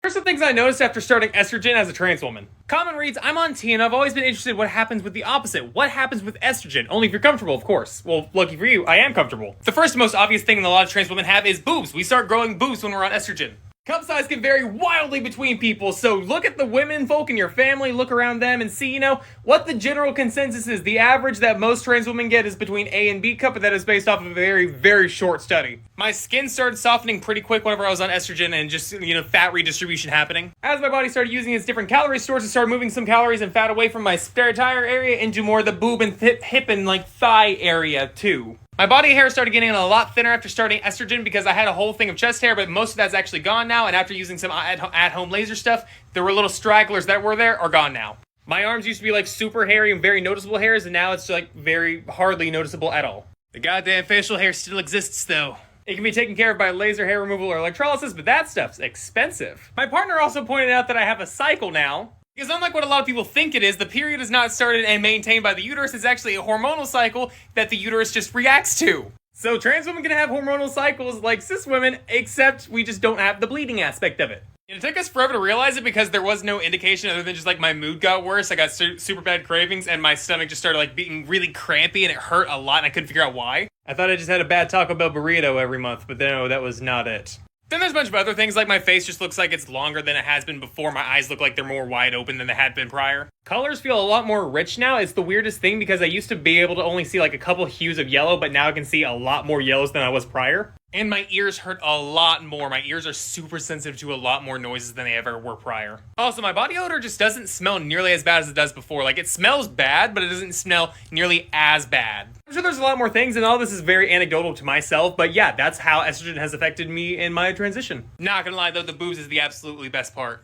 Here's some things I noticed after starting estrogen as a trans woman. Common reads, I'm on T and I've always been interested in what happens with the opposite. What happens with estrogen? Only if you're comfortable, of course. Well, lucky for you, I am comfortable. The first most obvious thing that a lot of trans women have is boobs. We start growing boobs when we're on estrogen. Cup size can vary wildly between people, so look at the women folk in your family, look around them, and see, what the general consensus is. The average that most trans women get is between A and B cup, but that is based off of a very, very short study. My skin started softening pretty quick whenever I was on estrogen and just, fat redistribution happening. As my body started using its different calorie stores, it started moving some calories and fat away from my spare tire area into more the boob and hip and, thigh area, too. My body hair started getting a lot thinner after starting estrogen because I had a whole thing of chest hair, but most of that's actually gone now, and after using some at-home laser stuff, there were little stragglers that were there are gone now. My arms used to be super hairy and very noticeable hairs, and now it's very hardly noticeable at all. The goddamn facial hair still exists though. It can be taken care of by laser hair removal or electrolysis, but that stuff's expensive. My partner also pointed out that I have a cycle now. Because unlike what a lot of people think it is, the period is not started and maintained by the uterus. It's actually a hormonal cycle that the uterus just reacts to. So trans women can have hormonal cycles like cis women, except we just don't have the bleeding aspect of it. It took us forever to realize it because there was no indication other than just my mood got worse. I got super bad cravings and my stomach just started being really crampy and it hurt a lot and I couldn't figure out why. I thought I just had a bad Taco Bell burrito every month, but no, that was not it. Then there's a bunch of other things, like my face just looks like it's longer than it has been before. My eyes look like they're more wide open than they had been prior. Colors feel a lot more rich now. It's the weirdest thing because I used to be able to only see a couple hues of yellow, but now I can see a lot more yellows than I was prior. And my ears hurt a lot more. My ears are super sensitive to a lot more noises than they ever were prior. Also, my body odor just doesn't smell nearly as bad as it does before. It smells bad, but it doesn't smell nearly as bad. I'm sure there's a lot more things, and all this is very anecdotal to myself, but yeah, that's how estrogen has affected me in my transition. Not gonna lie though, the boobs is the absolutely best part.